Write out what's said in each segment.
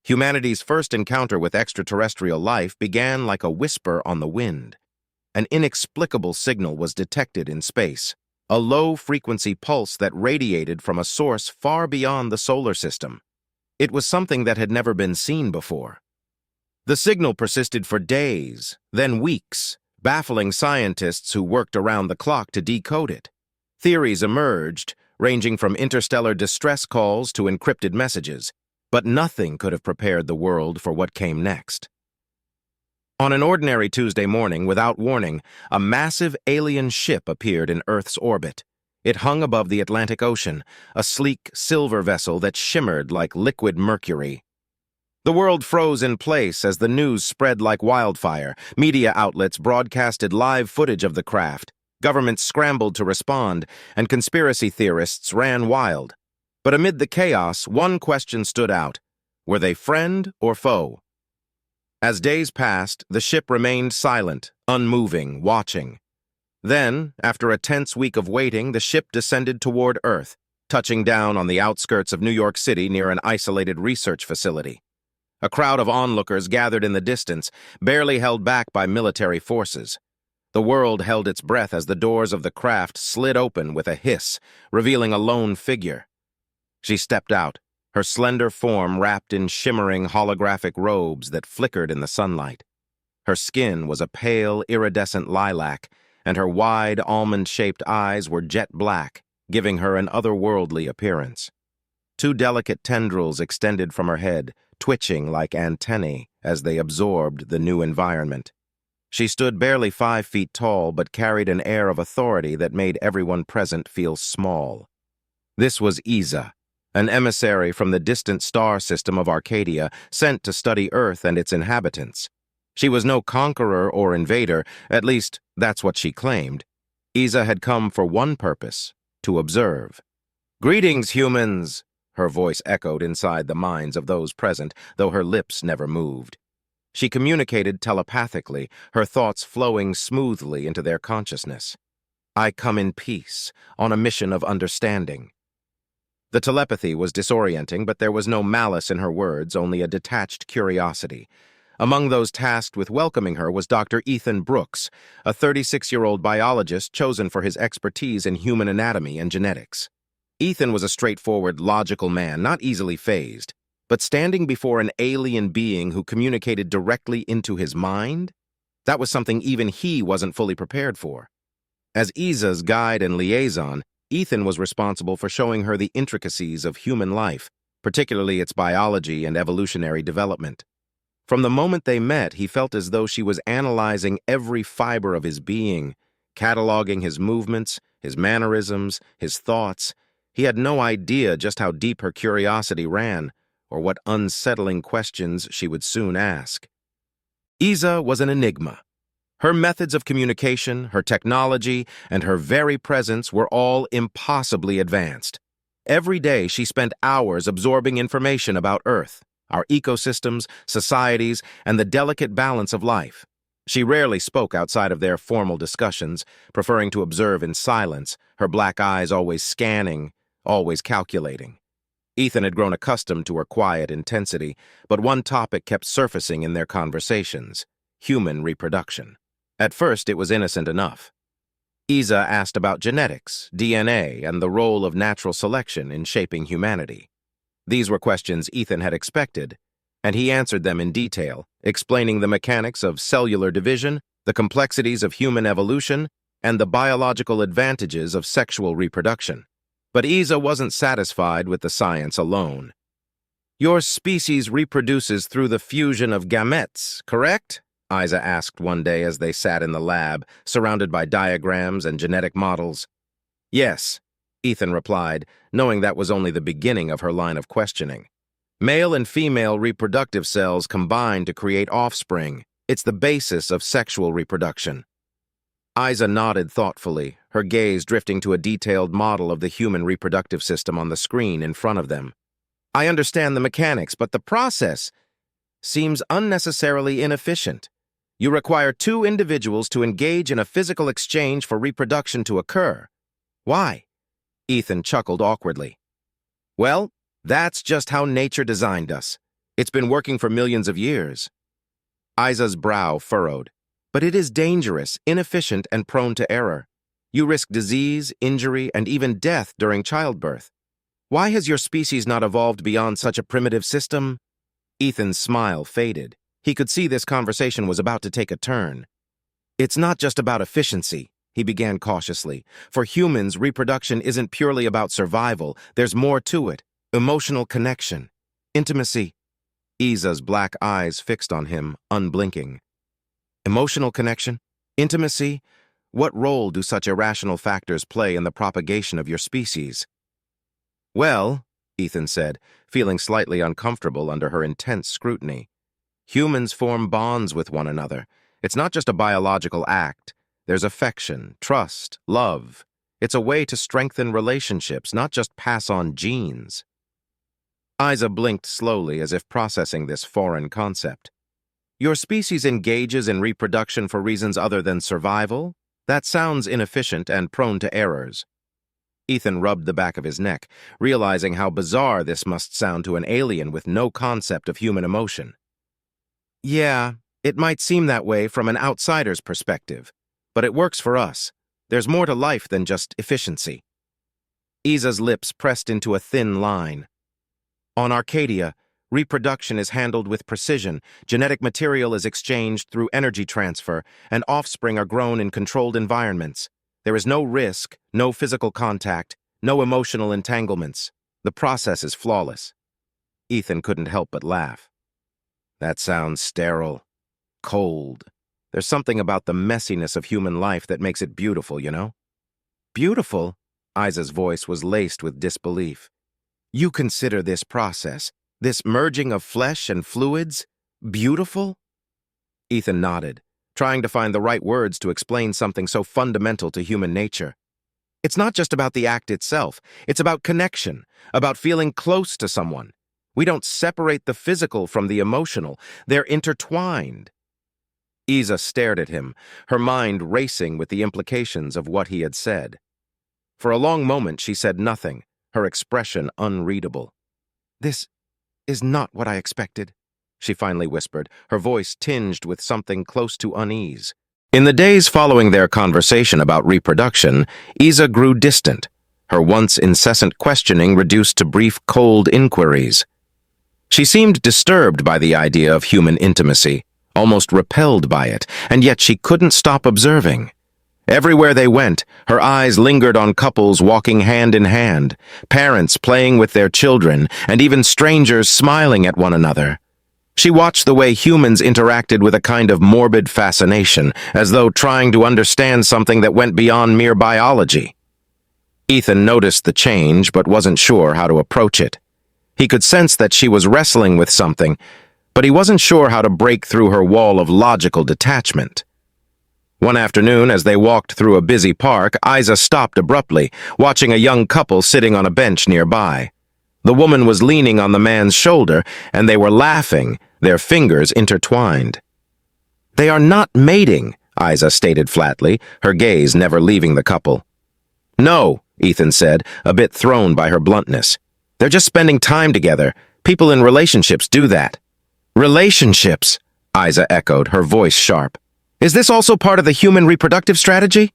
Humanity's first encounter with extraterrestrial life began like a whisper on the wind. An inexplicable signal was detected in space, a low-frequency pulse that radiated from a source far beyond the solar system. It was something that had never been seen before. The signal persisted for days, then weeks, baffling scientists who worked around the clock to decode it. Theories emerged, ranging from interstellar distress calls to encrypted messages, but nothing could have prepared the world for what came next. On an ordinary Tuesday morning, without warning, a massive alien ship appeared in Earth's orbit. It hung above the Atlantic Ocean, a sleek silver vessel that shimmered like liquid mercury. The world froze in place as the news spread like wildfire. Media outlets broadcasted live footage of the craft. Governments scrambled to respond, and conspiracy theorists ran wild. But amid the chaos, one question stood out. Were they friend or foe? As days passed, the ship remained silent, unmoving, watching. Then, after a tense week of waiting, the ship descended toward Earth, touching down on the outskirts of New York City near an isolated research facility. A crowd of onlookers gathered in the distance, barely held back by military forces. The world held its breath as the doors of the craft slid open with a hiss, revealing a lone figure. She stepped out, her slender form wrapped in shimmering holographic robes that flickered in the sunlight. Her skin was a pale, iridescent lilac, and her wide, almond-shaped eyes were jet black, giving her an otherworldly appearance. Two delicate tendrils extended from her head, twitching like antennae as they absorbed the new environment. She stood barely 5 feet tall, but carried an air of authority that made everyone present feel small. This was Isa, an emissary from the distant star system of Arcadia, sent to study Earth and its inhabitants. She was no conqueror or invader, at least that's what she claimed. Isa had come for one purpose, to observe. "Greetings, humans!" Her voice echoed inside the minds of those present, though her lips never moved. She communicated telepathically, her thoughts flowing smoothly into their consciousness. "I come in peace, on a mission of understanding." The telepathy was disorienting, but there was no malice in her words, only a detached curiosity. Among those tasked with welcoming her was Dr. Ethan Brooks, a 36-year-old biologist chosen for his expertise in human anatomy and genetics. Ethan was a straightforward, logical man, not easily fazed, but standing before an alien being who communicated directly into his mind? That was something even he wasn't fully prepared for. As Isa's guide and liaison, Ethan was responsible for showing her the intricacies of human life, particularly its biology and evolutionary development. From the moment they met, he felt as though she was analyzing every fiber of his being, cataloging his movements, his mannerisms, his thoughts. He had no idea just how deep her curiosity ran, or what unsettling questions she would soon ask. Isa was an enigma. Her methods of communication, her technology, and her very presence were all impossibly advanced. Every day she spent hours absorbing information about Earth, our ecosystems, societies, and the delicate balance of life. She rarely spoke outside of their formal discussions, preferring to observe in silence, her black eyes always scanning, always calculating. Ethan had grown accustomed to her quiet intensity, but one topic kept surfacing in their conversations: human reproduction. At first, it was innocent enough. Isa asked about genetics, DNA, and the role of natural selection in shaping humanity. These were questions Ethan had expected, and he answered them in detail, explaining the mechanics of cellular division, the complexities of human evolution, and the biological advantages of sexual reproduction. But Isa wasn't satisfied with the science alone. "Your species reproduces through the fusion of gametes, correct?" Isa asked one day as they sat in the lab, surrounded by diagrams and genetic models. "Yes," Ethan replied, knowing that was only the beginning of her line of questioning. "Male and female reproductive cells combine to create offspring. It's the basis of sexual reproduction." Isa nodded thoughtfully, her gaze drifting to a detailed model of the human reproductive system on the screen in front of them. "I understand the mechanics, but the process seems unnecessarily inefficient. You require 2 individuals to engage in a physical exchange for reproduction to occur. Why?" Ethan chuckled awkwardly. "Well, that's just how nature designed us. It's been working for millions of years. Isa's brow furrowed. But it is dangerous, inefficient, and prone to error. You risk disease, injury, and even death during childbirth. Why has your species not evolved beyond such a primitive system? Ethan's smile faded. He could see this conversation was about to take a turn. It's not just about efficiency, he began cautiously. For humans, reproduction isn't purely about survival. There's more to it. Emotional connection. Intimacy. Isa's black eyes fixed on him, unblinking. Emotional connection? Intimacy? What role do such irrational factors play in the propagation of your species? Well, Ethan said, feeling slightly uncomfortable under her intense scrutiny. Humans form bonds with one another. It's not just a biological act. There's affection, trust, love. It's a way to strengthen relationships, not just pass on genes. Isa blinked slowly as if processing this foreign concept. Your species engages in reproduction for reasons other than survival? That sounds inefficient and prone to errors. Ethan rubbed the back of his neck, realizing how bizarre this must sound to an alien with no concept of human emotion. Yeah, it might seem that way from an outsider's perspective, but it works for us. There's more to life than just efficiency. Isa's lips pressed into a thin line. On Arcadia, reproduction is handled with precision, genetic material is exchanged through energy transfer, and offspring are grown in controlled environments. There is no risk, no physical contact, no emotional entanglements. The process is flawless. Ethan couldn't help but laugh. That sounds sterile, cold. There's something about the messiness of human life that makes it beautiful, you know? Beautiful? Isa's voice was laced with disbelief. You consider this process, this merging of flesh and fluids, beautiful? Ethan nodded, trying to find the right words to explain something so fundamental to human nature. It's not just about the act itself. It's about connection, about feeling close to someone. We don't separate the physical from the emotional. They're intertwined. Isa stared at him, her mind racing with the implications of what he had said. For a long moment, she said nothing, her expression unreadable. This is not what I expected, she finally whispered, her voice tinged with something close to unease. In the days following their conversation about reproduction, Isa grew distant, her once incessant questioning reduced to brief, cold inquiries. She seemed disturbed by the idea of human intimacy, almost repelled by it, and yet she couldn't stop observing. Everywhere they went, her eyes lingered on couples walking hand in hand, parents playing with their children, and even strangers smiling at one another. She watched the way humans interacted with a kind of morbid fascination, as though trying to understand something that went beyond mere biology. Ethan noticed the change, but wasn't sure how to approach it. He could sense that she was wrestling with something, but he wasn't sure how to break through her wall of logical detachment. One afternoon, as they walked through a busy park, Isa stopped abruptly, watching a young couple sitting on a bench nearby. The woman was leaning on the man's shoulder, and they were laughing, their fingers intertwined. They are not mating, Isa stated flatly, her gaze never leaving the couple. No, Ethan said, a bit thrown by her bluntness. They're just spending time together. People in relationships do that. Relationships, Isa echoed, her voice sharp. Is this also part of the human reproductive strategy?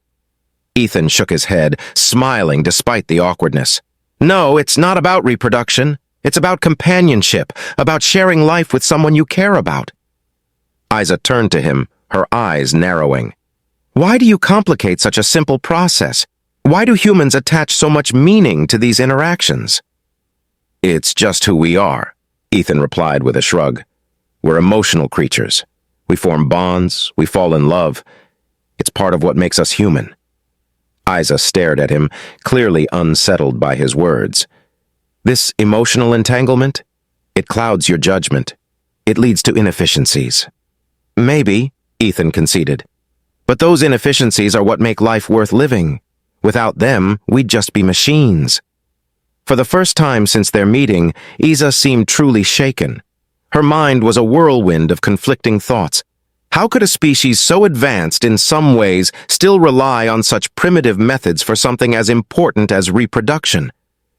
Ethan shook his head, smiling despite the awkwardness. No, it's not about reproduction. It's about companionship, about sharing life with someone you care about. Isa turned to him, her eyes narrowing. Why do you complicate such a simple process? Why do humans attach so much meaning to these interactions? It's just who we are, Ethan replied with a shrug. We're emotional creatures. We form bonds, we fall in love. It's part of what makes us human. Isa stared at him, clearly unsettled by his words. This emotional entanglement? It clouds your judgment. It leads to inefficiencies. Maybe, Ethan conceded. But those inefficiencies are what make life worth living. Without them, we'd just be machines. For the first time since their meeting, Isa seemed truly shaken. Her mind was a whirlwind of conflicting thoughts. How could a species so advanced in some ways still rely on such primitive methods for something as important as reproduction?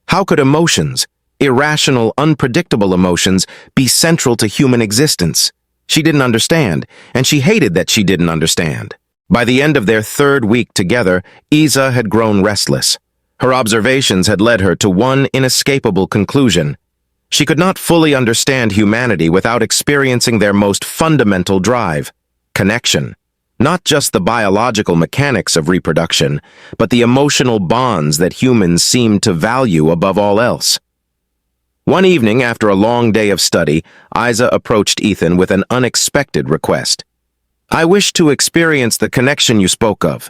How could emotions, irrational, unpredictable emotions be central to human existence? She didn't understand, and she hated that she didn't understand. By the end of their third week together, Isa had grown restless. Her observations had led her to one inescapable conclusion. She could not fully understand humanity without experiencing their most fundamental drive: connection. Not just the biological mechanics of reproduction, but the emotional bonds that humans seem to value above all else. One evening, after a long day of study, Isa approached Ethan with an unexpected request. "I wish to experience the connection you spoke of."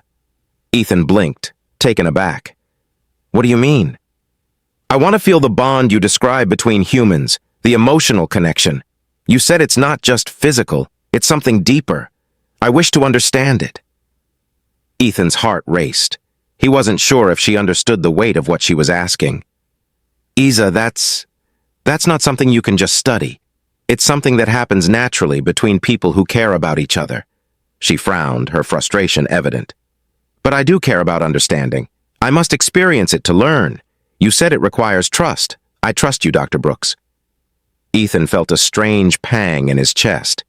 Ethan blinked, taken aback. "What do you mean?" "I want to feel the bond you describe between humans, the emotional connection. You said it's not just physical, it's something deeper. I wish to understand it." Ethan's heart raced. He wasn't sure if she understood the weight of what she was asking. "Isa, that's not something you can just study. It's something that happens naturally between people who care about each other." She frowned, her frustration evident. "But I do care about understanding. I must experience it to learn. You said it requires trust. I trust you, Dr. Brooks." Ethan felt a strange pang in his chest.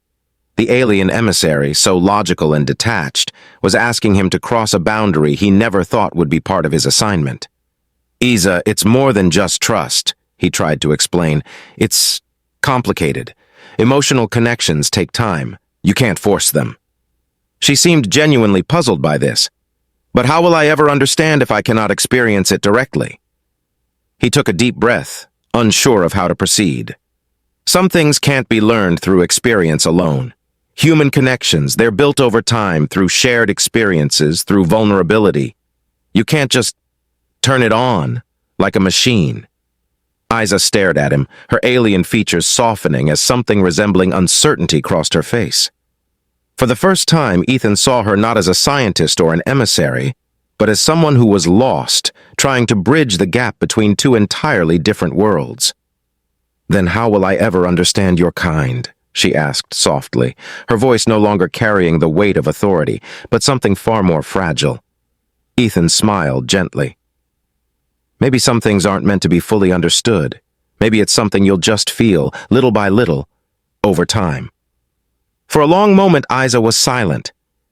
The alien emissary, so logical and detached, was asking him to cross a boundary he never thought would be part of his assignment. "Isa, it's more than just trust," he tried to explain. "It's complicated. Emotional connections take time. You can't force them." She seemed genuinely puzzled by this. "But how will I ever understand if I cannot experience it directly?" He took a deep breath, unsure of how to proceed. Some things can't be learned through experience alone. Human connections, they're built over time through shared experiences, through vulnerability. You can't just turn it on like a machine. Isa stared at him, her alien features softening as something resembling uncertainty crossed her face. For the first time, Ethan saw her not as a scientist or an emissary, but as someone who was lost, trying to bridge the gap between two entirely different worlds. "Then how will I ever understand your kind?" she asked softly, her voice no longer carrying the weight of authority, but something far more fragile. Ethan smiled gently. "Maybe some things aren't meant to be fully understood. Maybe it's something you'll just feel, little by little, over time." For a long moment, Isa was silent.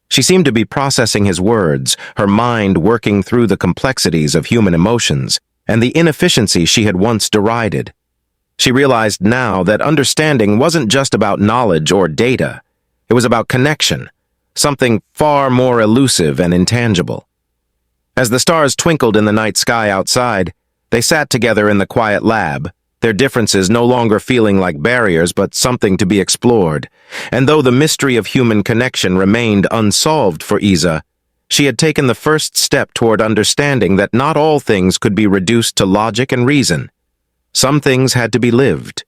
She seemed to be processing his words, her mind working through the complexities of human emotions and the inefficiency she had once derided. She realized now that understanding wasn't just about knowledge or data. It was about connection, something far more elusive and intangible. As the stars twinkled in the night sky outside, they sat together in the quiet lab, their differences no longer feeling like barriers but something to be explored. And though the mystery of human connection remained unsolved for Isa, she had taken the first step toward understanding that not all things could be reduced to logic and reason. Some things had to be lived,